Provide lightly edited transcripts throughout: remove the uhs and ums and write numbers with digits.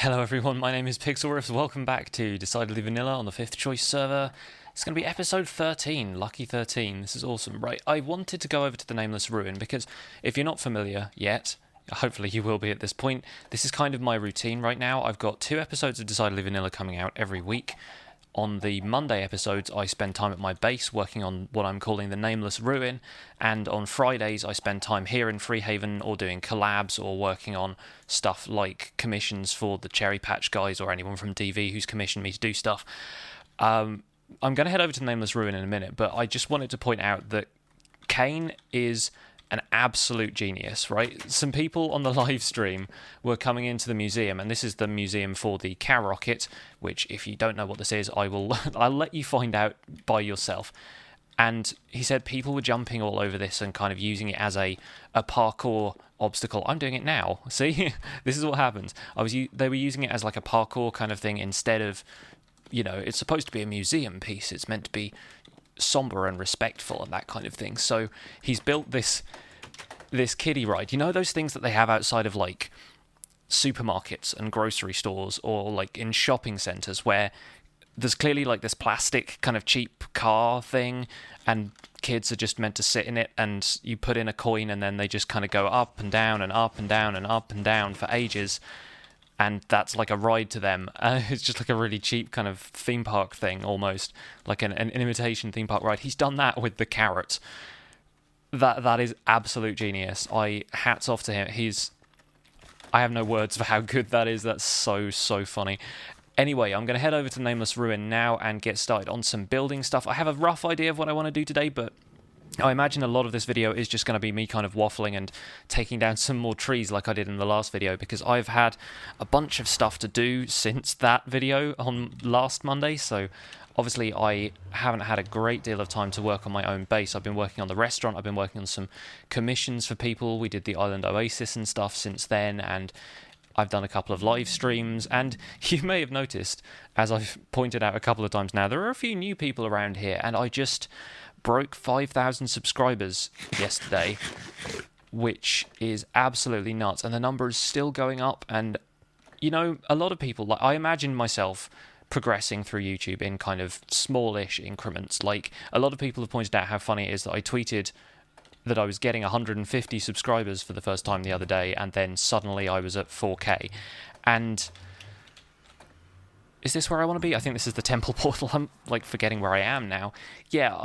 Hello everyone, my name is Pixlriffs. Welcome back to Decidedly Vanilla on the 5th Choice server. It's going to be episode 13, lucky 13. This is awesome. Right, I wanted to go over to the Nameless Ruin because if you're not familiar yet, hopefully you will be at this point, this is kind of my routine right now. I've got 2 episodes of Decidedly Vanilla coming out every week. On the Monday episodes, I spend time at my base working on what I'm calling the Nameless Ruin, and on Fridays I spend time here in Freehaven or doing collabs or working on stuff like commissions for the CherryPatch guys or anyone from DV who's commissioned me to do stuff. I'm going to head over to the Nameless Ruin in a minute, but I just wanted to point out that Kane is an absolute genius, right? Some people on the live stream were coming into the museum, and this is the museum for the cow rocket, which if you don't know what this is, I'll let you find out by yourself. And he said people were jumping all over this and kind of using it as a parkour obstacle. I'm doing it now. See? This is what happens. They were using it as like a parkour kind of thing instead of, it's supposed to be a museum piece. It's meant to be somber and respectful and that kind of thing. So he's built this kiddie ride. You know those things that they have outside of like supermarkets and grocery stores or like in shopping centres where there's clearly like this plastic kind of cheap car thing and kids are just meant to sit in it and you put in a coin and then they just kind of go up and down and up and down and up and down for ages. And that's like a ride to them. It's just like a really cheap kind of theme park thing, almost like an imitation theme park ride. He's done that with the carrot. That is absolute genius. Hats off to him. I have no words for how good that is. That's so funny. Anyway, I'm going to head over to Nameless Ruin now and get started on some building stuff. I have a rough idea of what I want to do today, but I imagine a lot of this video is just going to be me kind of waffling and taking down some more trees like I did in the last video, because I've had a bunch of stuff to do since that video on last Monday, so obviously I haven't had a great deal of time to work on my own base. I've been working on the restaurant, I've been working on some commissions for people, we did the Island Oasis and stuff since then, and I've done a couple of live streams, and you may have noticed, as I've pointed out a couple of times now, there are a few new people around here, and I just broke 5,000 subscribers yesterday, which is absolutely nuts, and the number is still going up. And a lot of people, like, I imagine myself progressing through YouTube in kind of smallish increments. Like, a lot of people have pointed out how funny it is that I tweeted that I was getting 150 subscribers for the first time the other day, and then suddenly I was at 4k. And is this where I want to be? I think this is the temple portal. I'm like forgetting where I am now. Yeah,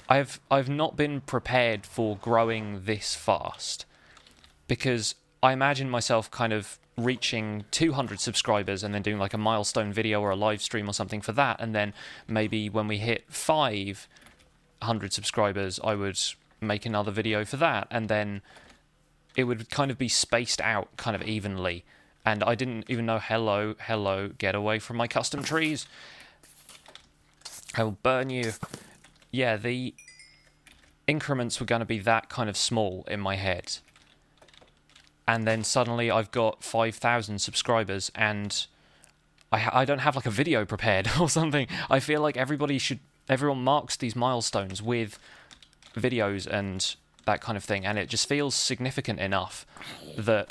I've not been prepared for growing this fast, because I imagine myself kind of reaching 200 subscribers and then doing like a milestone video or a live stream or something for that, and then maybe when we hit 500 subscribers I would make another video for that, and then it would kind of be spaced out kind of evenly. And I didn't even know, hello, get away from my custom trees. I will burn you. Yeah, the increments were going to be that kind of small in my head. And then suddenly I've got 5,000 subscribers and I don't have like a video prepared or something. I feel like everyone marks these milestones with videos and that kind of thing, and it just feels significant enough that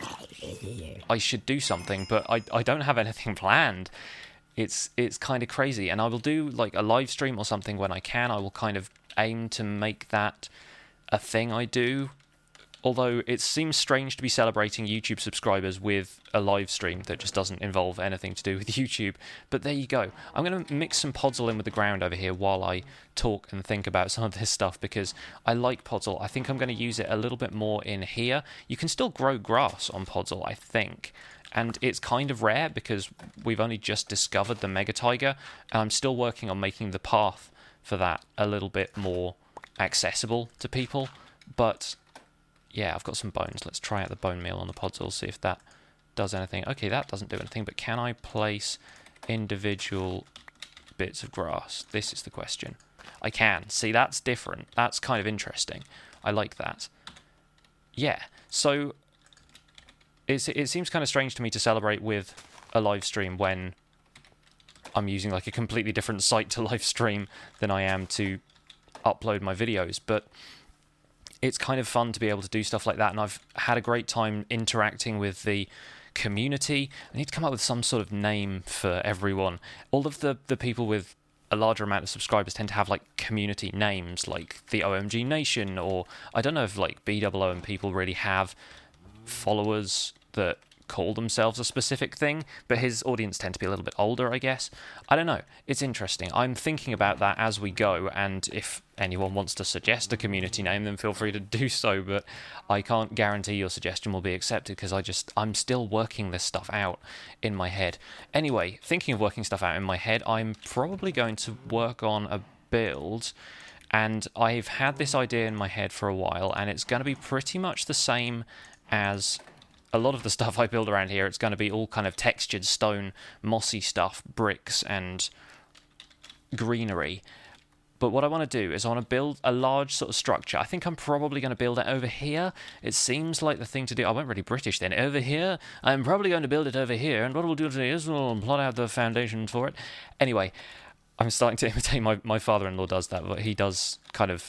I should do something, but I don't have anything planned. It's kind of crazy, and I will do like a live stream or something when I can. I will kind of aim to make that a thing I do, although it seems strange to be celebrating YouTube subscribers with a live stream that just doesn't involve anything to do with YouTube. But there you go. I'm going to mix some podzol in with the ground over here while I talk and think about some of this stuff, because I like podzol. I think I'm going to use it a little bit more in here. You can still grow grass on podzol, I think. And it's kind of rare because we've only just discovered the Mega Tiger, and I'm still working on making the path for that a little bit more accessible to people. But yeah, I've got some bones. Let's try out the bone meal on the podzol, see if that does anything. Okay, that doesn't do anything, but can I place individual bits of grass? This is the question. I can. See, that's different. That's kind of interesting. I like that. Yeah, so it seems kind of strange to me to celebrate with a live stream when I'm using like a completely different site to live stream than I am to upload my videos, but it's kind of fun to be able to do stuff like that, and I've had a great time interacting with the community. I need to come up with some sort of name for everyone. All of the people with a larger amount of subscribers tend to have like community names, like the OMG Nation, or I don't know if like BOOM people really have followers that call themselves a specific thing, but his audience tend to be a little bit older, I guess. I don't know. It's interesting. I'm thinking about that as we go, and if anyone wants to suggest a community name, then feel free to do so, but I can't guarantee your suggestion will be accepted because I'm still working this stuff out in my head. Anyway, thinking of working stuff out in my head, I'm probably going to work on a build, and I've had this idea in my head for a while, and it's going to be pretty much the same as a lot of the stuff I build around here. It's going to be all kind of textured stone, mossy stuff, bricks and greenery. But what I want to do is I want to build a large sort of structure. I think I'm probably going to build it over here. It seems like the thing to do. I went really British then. Over here. I'm probably going to build it over here. And what we'll do today is we'll plot out the foundations for it. Anyway, I'm starting to imitate my father-in-law does that, but he does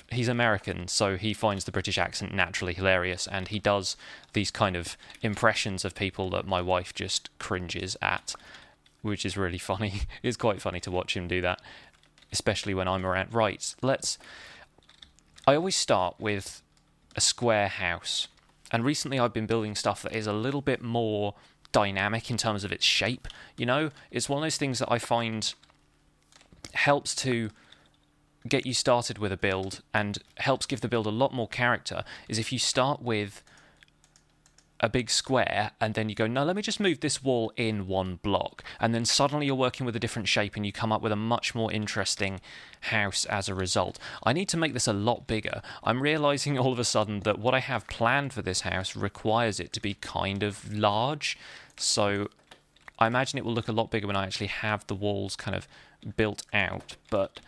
he's American, so he finds the British accent naturally hilarious, and he does these kind of impressions of people that my wife just cringes at, which is really funny. It's quite funny to watch him do that, especially when I'm around. Right, I always start with a square house, and recently I've been building stuff that is a little bit more dynamic in terms of its shape, you know? It's one of those things that I find helps to get you started with a build and helps give the build a lot more character is if you start with a big square and then you go, no, let me just move this wall in one block, and then suddenly you're working with a different shape and you come up with a much more interesting house as a result. I need to make this a lot bigger. I'm realizing all of a sudden that what I have planned for this house requires it to be kind of large, so I imagine it will look a lot bigger when I actually have the walls kind of built out, but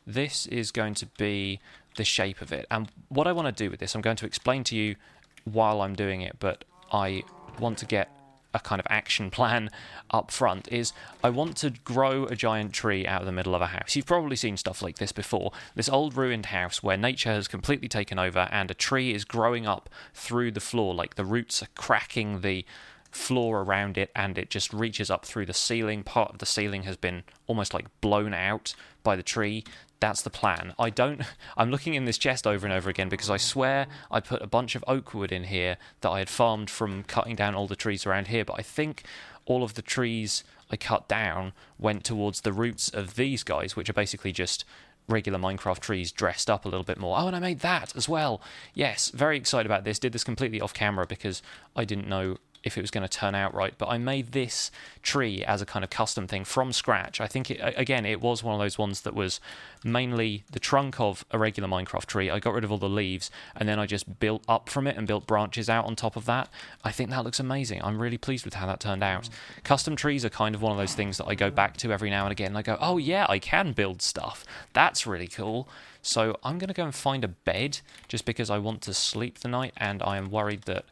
this is going to be the shape of it. And what I want to do with this, I'm going to explain to you while I'm doing it, but I want to get a kind of action plan up front, is I want to grow a giant tree out of the middle of a house. You've probably seen stuff like this before. This old ruined house where nature has completely taken over and a tree is growing up through the floor, like the roots are cracking the floor around it and it just reaches up through the ceiling. Part of the ceiling has been almost like blown out by the tree. That's the plan. I'm looking in this chest over and over again because I swear I put a bunch of oak wood in here that I had farmed from cutting down all the trees around here, but I think all of the trees I cut down went towards the roots of these guys, which are basically just regular Minecraft trees dressed up a little bit more. Oh, and I made that as well. Yes, very excited about this. Did this completely off camera because I didn't know if it was going to turn out right, but I made this tree as a kind of custom thing from scratch. I think, it was one of those ones that was mainly the trunk of a regular Minecraft tree. I got rid of all the leaves, and then I just built up from it and built branches out on top of that. I think that looks amazing. I'm really pleased with how that turned out. Custom trees are kind of one of those things that I go back to every now and again, and I go, oh yeah, I can build stuff. That's really cool. So I'm going to go and find a bed, just because I want to sleep the night, and I am worried that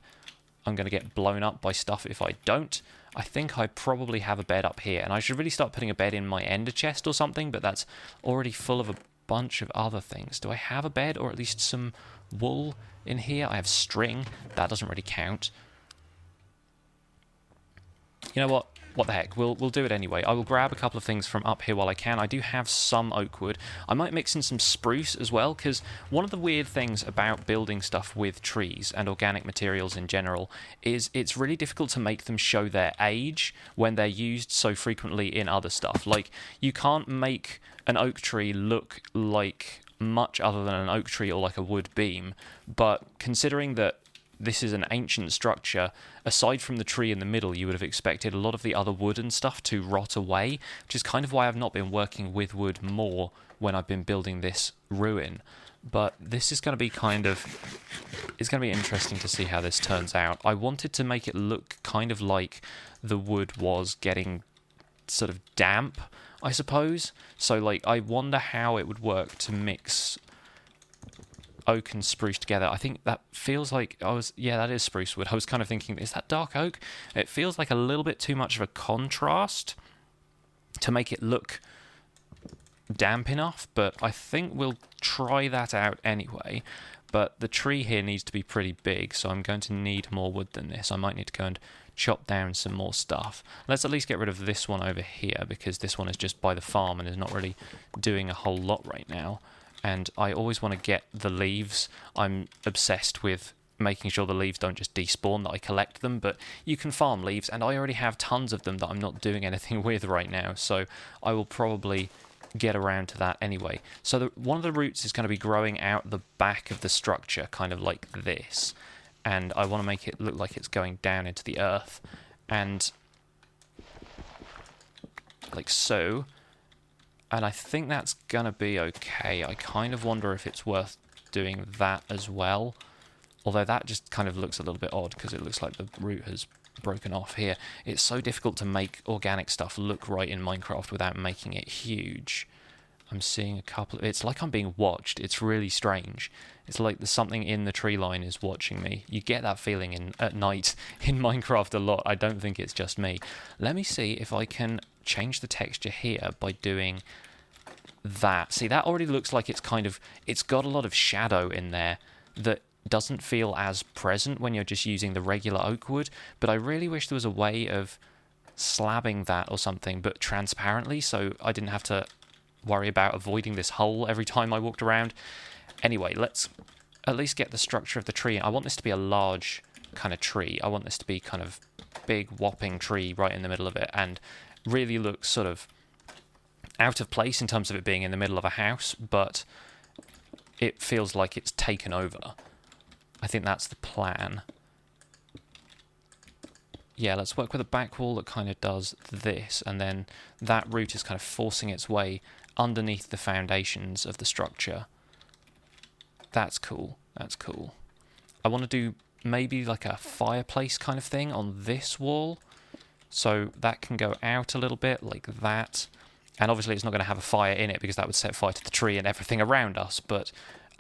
I'm going to get blown up by stuff if I don't. I think I probably have a bed up here, and I should really start putting a bed in my ender chest or something, but that's already full of a bunch of other things. Do I have a bed or at least some wool in here? I have string. That doesn't really count. You know what? What the heck, we'll do it anyway. I will grab a couple of things from up here while I can. I do have some oak wood. I might mix in some spruce as well, because one of the weird things about building stuff with trees and organic materials in general is it's really difficult to make them show their age when they're used so frequently in other stuff. Like, you can't make an oak tree look like much other than an oak tree or like a wood beam, but considering that this is an ancient structure, aside from the tree in the middle, you would have expected a lot of the other wood and stuff to rot away, which is kind of why I've not been working with wood more when I've been building this ruin. But this is going to be it's going to be interesting to see how this turns out. I wanted to make it look kind of like the wood was getting sort of damp, I suppose. So, like, I wonder how it would work to mix oak and spruce together. I think that feels like that is spruce wood. I was kind of thinking, is that dark oak? It feels like a little bit too much of a contrast to make it look damp enough, but I think we'll try that out anyway. But the tree here needs to be pretty big, so I'm going to need more wood than this. I might need to go and chop down some more stuff. Let's at least get rid of this one over here, because this one is just by the farm and is not really doing a whole lot right now. And I always want to get the leaves. I'm obsessed with making sure the leaves don't just despawn, that I collect them, but you can farm leaves, and I already have tons of them that I'm not doing anything with right now, so I will probably get around to that anyway. So one of the roots is going to be growing out the back of the structure, kind of like this, and I want to make it look like it's going down into the earth, and like so, and I think that's going to be okay. I kind of wonder if it's worth doing that as well. Although that just kind of looks a little bit odd because it looks like the root has broken off here. It's so difficult to make organic stuff look right in Minecraft without making it huge. I'm seeing a couple... It's like I'm being watched. It's really strange. It's like there's something in the tree line is watching me. You get that feeling at night in Minecraft a lot. I don't think it's just me. Let me see if I can change the texture here by doing that. See, that already looks like it's kind of... It's got a lot of shadow in there that doesn't feel as present when you're just using the regular oak wood, but I really wish there was a way of slabbing that or something, but transparently, so I didn't have to worry about avoiding this hole every time I walked around. Anyway, let's at least get the structure of the tree. I want this to be a large kind of tree. I want this to be kind of big whopping tree right in the middle of it, and really looks sort of out of place in terms of it being in the middle of a house, but it feels like it's taken over. I think that's the plan. Yeah, let's work with a back wall that kind of does this, and then that root is kind of forcing its way underneath the foundations of the structure. That's cool. That's cool. I want to do maybe like a fireplace kind of thing on this wall, so that can go out a little bit like that. And obviously it's not going to have a fire in it because that would set fire to the tree and everything around us, but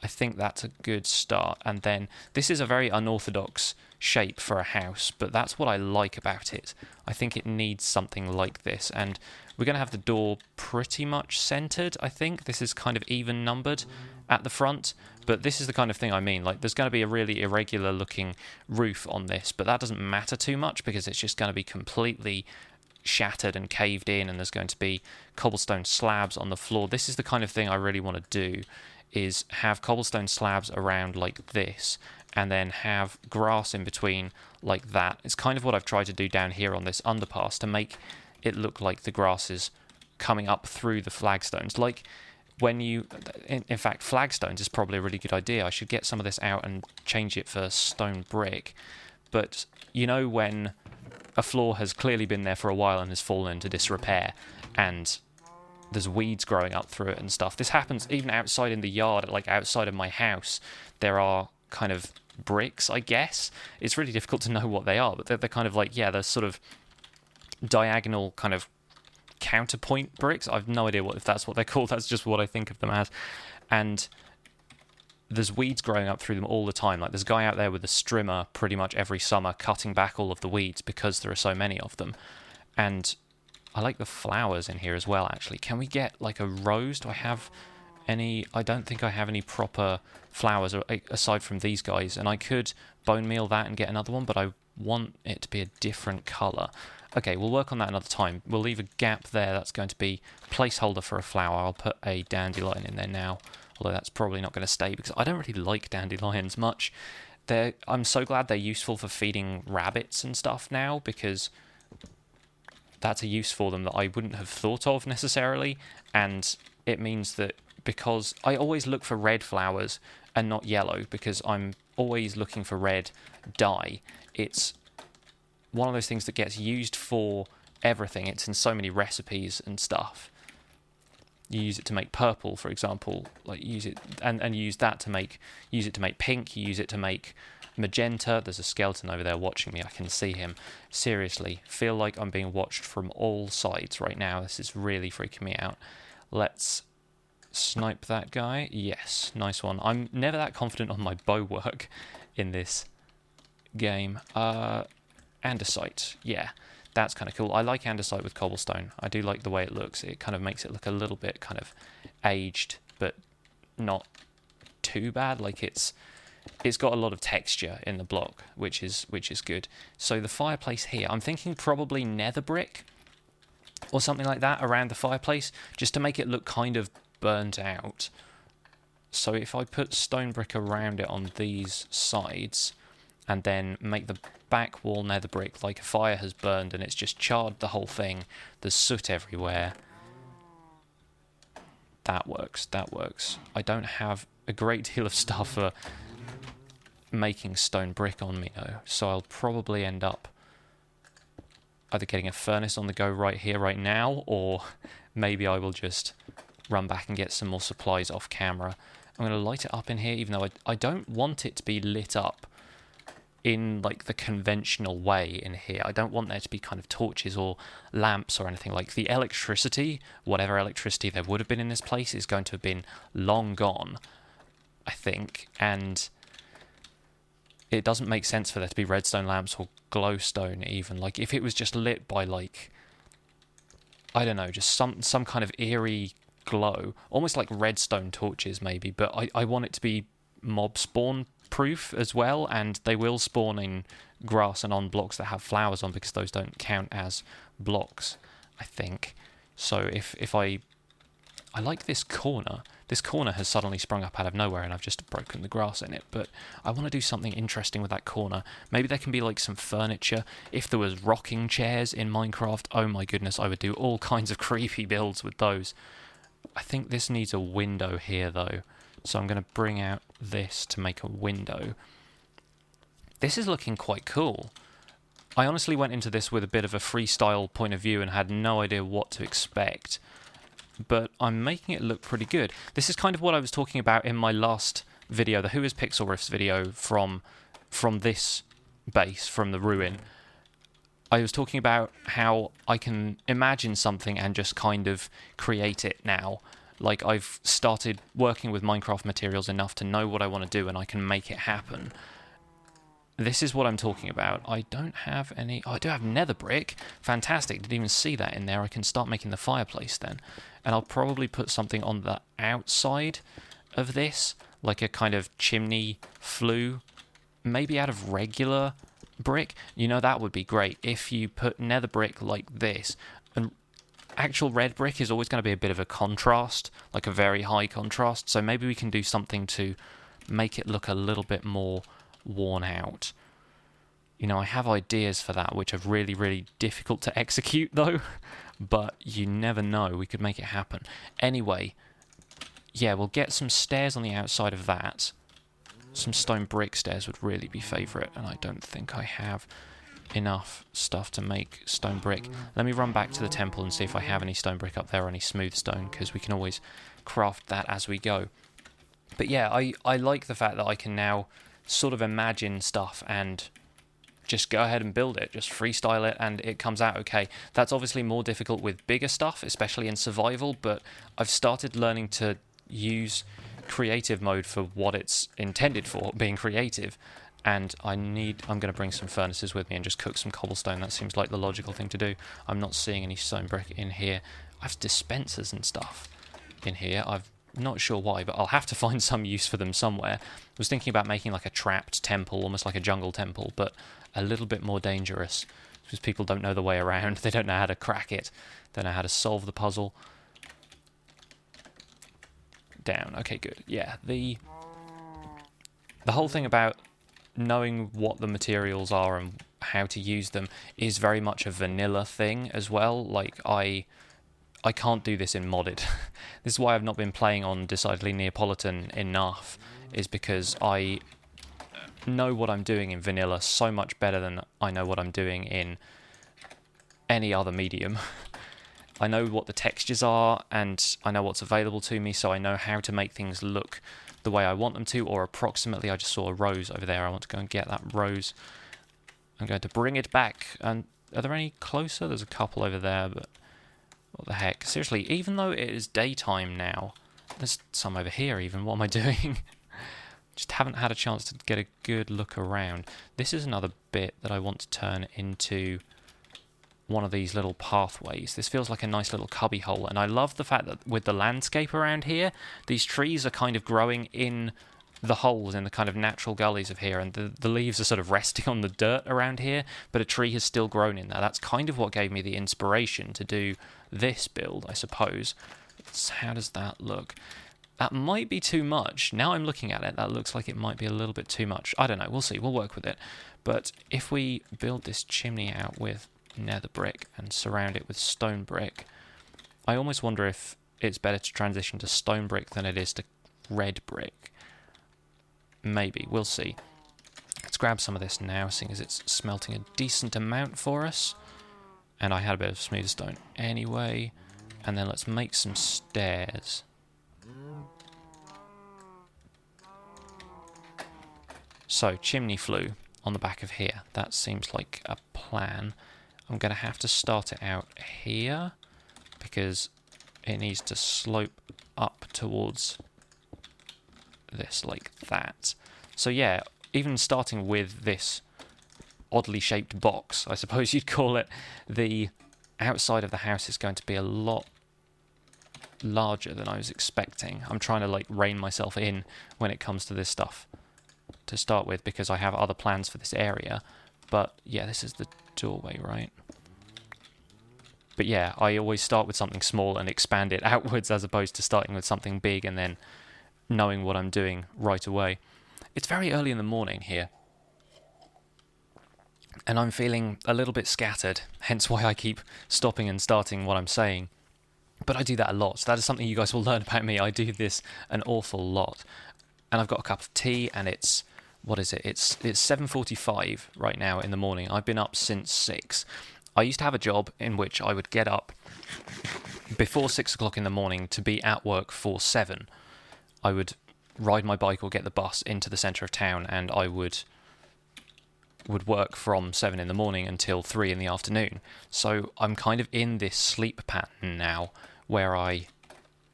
I think that's a good start. And then this is a very unorthodox shape for a house, but that's what I like about it. I think it needs something like this, and we're going to have the door pretty much centered. I think this is kind of even numbered at the front, but this is the kind of thing I mean. Like, there's going to be a really irregular looking roof on this, but that doesn't matter too much because it's just going to be completely shattered and caved in, and there's going to be cobblestone slabs on the floor. This is the kind of thing I really want to do, is have cobblestone slabs around like this, and then have grass in between like that. It's kind of what I've tried to do down here on this underpass to make it look like the grass is coming up through the flagstones. Like when you... In fact, flagstones is probably a really good idea. I should get some of this out and change it for stone brick. But you know when a floor has clearly been there for a while and has fallen into disrepair, and there's weeds growing up through it and stuff. This happens even outside in the yard, like outside of my house. There are kind of bricks, I guess. It's really difficult to know what they are, but they're kind of like, yeah, they're sort of diagonal kind of counterpoint bricks. I've no idea if that's what they're called. That's just what I think of them as. And there's weeds growing up through them all the time. Like, there's a guy out there with a strimmer pretty much every summer cutting back all of the weeds because there are so many of them. And I like the flowers in here as well, actually. Can we get, like, a rose? Do I have any... I don't think I have any proper flowers aside from these guys. And I could bone meal that and get another one, but I want it to be a different colour. Okay, we'll work on that another time. We'll leave a gap there. That's going to be placeholder for a flower. I'll put a dandelion in there now, although that's probably not going to stay because I don't really like dandelions much. I'm so glad they're useful for feeding rabbits and stuff now, because that's a use for them that I wouldn't have thought of necessarily, and it means that because I always look for red flowers and not yellow, because I'm always looking for red dye. It's one of those things that gets used for everything. It's in so many recipes and stuff. You use it to make purple, for example, like use it and use it to make pink, you use it to make magenta. There's a skeleton over there watching me. I can see him. Seriously, feel like I'm being watched from all sides right now. This is really freaking me out. Let's snipe that guy. Yes, nice one. I'm never that confident on my bow work in this game. Andesite, yeah, that's kind of cool. I like andesite with cobblestone. I do like the way it looks. It kind of makes it look a little bit kind of aged, but not too bad. Like, it's it's got a lot of texture in the block, which is good. So the fireplace here, I'm thinking probably nether brick or something like that around the fireplace, just to make it look kind of burnt out. So if I put stone brick around it on these sides, and then make the back wall nether brick like a fire has burned and it's just charred the whole thing, there's soot everywhere. That works, that works. I don't have a great deal of stuff for making stone brick on me though, so I'll probably end up either getting a furnace on the go right here, right now, or maybe I will just run back and get some more supplies off camera. I'm going to light it up in here, even though I don't want it to be lit up in like the conventional way in here. I don't want there to be kind of torches or lamps or anything. Like the electricity, whatever electricity there would have been in this place, is going to have been long gone, I think, and it doesn't make sense for there to be redstone lamps or glowstone even. Like if it was just lit by like, I don't know, just some kind of eerie glow, almost like redstone torches maybe, but I want it to be mob spawn proof as well, and they will spawn in grass and on blocks that have flowers on, because those don't count as blocks, I think. So if I like this corner. This corner has suddenly sprung up out of nowhere and I've just broken the grass in it, but I want to do something interesting with that corner. Maybe there can be like some furniture. If there was rocking chairs in Minecraft, oh my goodness, I would do all kinds of creepy builds with those. I think this needs a window here though, so I'm going to bring out this to make a window. This is looking quite cool. I honestly went into this with a bit of a freestyle point of view and had no idea what to expect, but I'm making it look pretty good. This is kind of what I was talking about in my last video, the Who is Pixlriffs video from this base, from the ruin. I was talking about how I can imagine something and just kind of create it now. Like, I've started working with Minecraft materials enough to know what I want to do, and I can make it happen. This is what I'm talking about. I don't have any... Oh, I do have nether brick. Fantastic. Didn't even see that in there. I can start making the fireplace then. And I'll probably put something on the outside of this, like a kind of chimney flue, maybe out of regular brick. You know, that would be great if you put nether brick like this. And actual red brick is always going to be a bit of a contrast, like a very high contrast. So maybe we can do something to make it look a little bit more worn out. You know, I have ideas for that, which are really, really difficult to execute though, but you never know, we could make it happen. Anyway, yeah, we'll get some stairs on the outside of that. Some stone brick stairs would really be favourite, and I don't think I have enough stuff to make stone brick. Let me run back to the temple and see if I have any stone brick up there or any smooth stone, because we can always craft that as we go. But yeah, I like the fact that I can now sort of imagine stuff and just go ahead and build it, just freestyle it, and it comes out okay. That's obviously more difficult with bigger stuff, especially in survival, but I've started learning to use creative mode for what it's intended for, being creative, and I'm going to bring some furnaces with me and just cook some cobblestone. That seems like the logical thing to do. I'm not seeing any stone brick in here. I have dispensers and stuff in here. I'm not sure why, but I'll have to find some use for them somewhere. I was thinking about making like a trapped temple, almost like a jungle temple, but a little bit more dangerous, because people don't know the way around. They don't know how to crack it. They don't know how to solve the puzzle. Down. Okay, good. Yeah, the whole thing about knowing what the materials are and how to use them is very much a vanilla thing as well. Like, I can't do this in modded. This is why I've not been playing on Decidedly Neapolitan enough, is because I know what I'm doing in vanilla so much better than I know what I'm doing in any other medium. I know what the textures are, and I know what's available to me, so I know how to make things look the way I want them to, or approximately. I just saw a rose over there. I want to go and get that rose. I'm going to bring it back. And are there any closer? There's a couple over there, but what the heck? Seriously, even though it is daytime now, there's some over here even. What am I doing? Just haven't had a chance to get a good look around. This is another bit that I want to turn into one of these little pathways. This feels like a nice little cubby hole, and I love the fact that with the landscape around here, these trees are kind of growing in the holes in the kind of natural gullies of here, and the leaves are sort of resting on the dirt around here, but a tree has still grown in there. That's kind of what gave me the inspiration to do this build, I suppose. How does that look? That might be too much. Now I'm looking at it, that looks like it might be a little bit too much. I don't know, we'll see, we'll work with it. But if we build this chimney out with nether brick and surround it with stone brick, I almost wonder if it's better to transition to stone brick than it is to red brick. Maybe, we'll see. Let's grab some of this now, seeing as it's smelting a decent amount for us. And I had a bit of smooth stone anyway. And then let's make some stairs. So, chimney flue on the back of here. That seems like a plan. I'm going to have to start it out here, because it needs to slope up towards this like that. So yeah, even starting with this oddly shaped box, I suppose you'd call it, the outside of the house is going to be a lot larger than I was expecting. I'm trying to like rein myself in when it comes to this stuff to start with, because I have other plans for this area. But yeah, this is the doorway, right? But yeah, I always start with something small and expand it outwards, as opposed to starting with something big and then knowing what I'm doing right away. It's very early in the morning here, and I'm feeling a little bit scattered, hence why I keep stopping and starting what I'm saying. But I do that a lot, so that is something you guys will learn about me. I do this an awful lot. And I've got a cup of tea, and it's, what is it? It's 7:45 right now in the morning. I've been up since 6. I used to have a job in which I would get up before 6 o'clock in the morning to be at work for 7. I would ride my bike or get the bus into the centre of town, and I would work from 7 in the morning until 3 in the afternoon. So I'm kind of in this sleep pattern now, where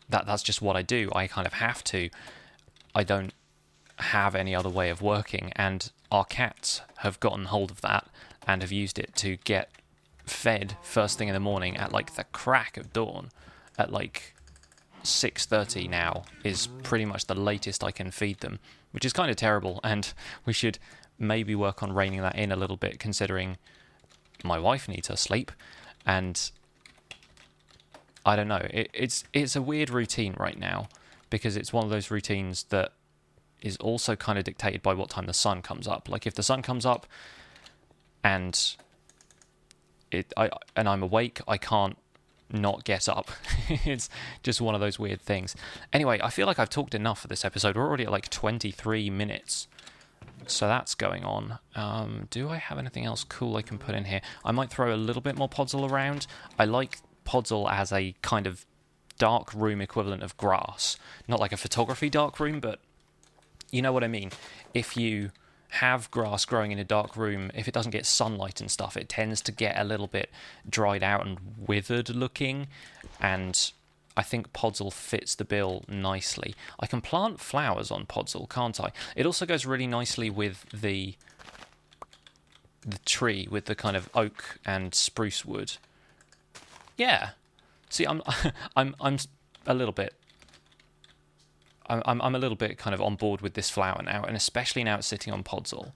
that's just what I do. I kind of have to. I don't have any other way of working, and our cats have gotten hold of that and have used it to get fed first thing in the morning at like the crack of dawn. At like 6:30 now is pretty much the latest I can feed them, which is kind of terrible, and we should maybe work on reining that in a little bit, considering my wife needs her sleep, and I don't know, it's a weird routine right now, because it's one of those routines that is also kind of dictated by what time the sun comes up. Like if the sun comes up and I'm awake, I can't not get up. It's just one of those weird things. Anyway, I feel like I've talked enough for this episode. We're already at like 23 minutes. So that's going on. Do I have anything else cool I can put in here? I might throw a little bit more podzol around. I like podzol as a kind of dark room equivalent of grass. Not like a photography dark room, but you know what I mean. If you have grass growing in a dark room, if it doesn't get sunlight and stuff, it tends to get a little bit dried out and withered looking, and I think podzol fits the bill nicely. I can plant flowers on podzol, can't I? It also goes really nicely with the tree, with the kind of oak and spruce wood. Yeah. See, I'm a little bit I'm a little bit kind of on board with this flower now, and especially now it's sitting on podzol.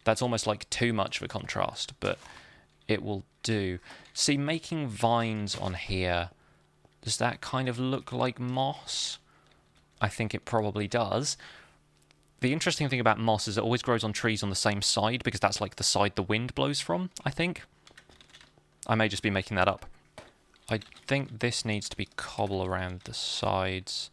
That's almost like too much of a contrast, but it will do. See, making vines on here, does that kind of look like moss? I think it probably does. The interesting thing about moss is it always grows on trees on the same side, because that's like the side the wind blows from, I think. I may just be making that up. I think this needs to be cobble around the sides.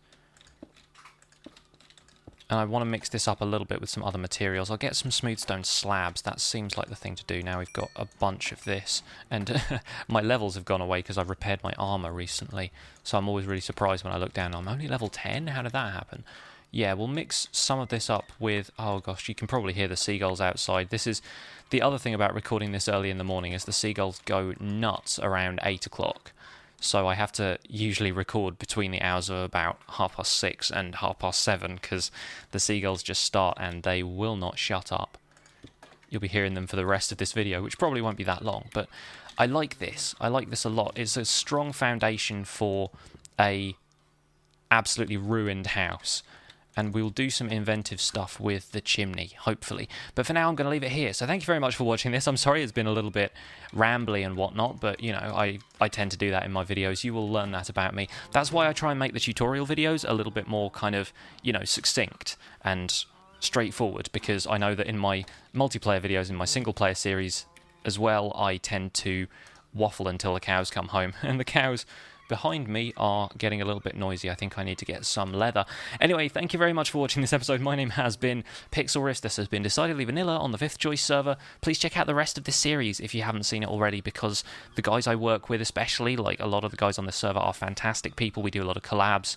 And I want to mix this up a little bit with some other materials. I'll get some smooth stone slabs. That seems like the thing to do. Now we've got a bunch of this. And my levels have gone away because I've repaired my armor recently. So I'm always really surprised when I look down. I'm only level 10? How did that happen? Yeah, we'll mix some of this up with... Oh gosh, you can probably hear the seagulls outside. This is... The other thing about recording this early in the morning is the seagulls go nuts around 8 o'clock. So I have to usually record between the hours of about 6:30 and 7:30, because the seagulls just start and they will not shut up. You'll be hearing them for the rest of this video, which probably won't be that long, but I like this. I like this a lot. It's a strong foundation for a absolutely ruined house. and we'll do some inventive stuff with the chimney, hopefully. But for now, I'm going to leave it here. So thank you very much for watching this. I'm sorry it's been a little bit rambly and whatnot, but, you know, I tend to do that in my videos. You will learn that about me. That's why I try and make the tutorial videos a little bit more kind of, you know, succinct and straightforward, because I know that in my multiplayer videos, in my single-player series as well, I tend to waffle until the cows come home, and the cows behind me are getting a little bit noisy. I think I need to get some leather. Anyway, thank you very much for watching this episode. My name has been Pixlriffs. This has been Decidedly Vanilla on the 5th Choice server. Please check out the rest of this series if you haven't seen it already, because the guys I work with, especially, like a lot of the guys on this server, are fantastic people. We do a lot of collabs.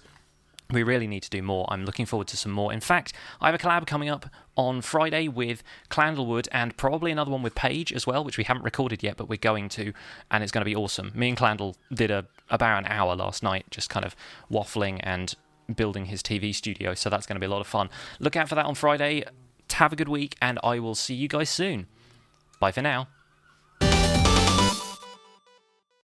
We really need to do more. I'm looking forward to some more. In fact, I have a collab coming up on Friday with Clandlewood, and probably another one with Paige as well, which we haven't recorded yet, but we're going to, and it's going to be awesome. Me and Clandle did about an hour last night, just kind of waffling and building his TV studio, so that's going to be a lot of fun. Look out for that on Friday. Have a good week, and I will see you guys soon. Bye for now.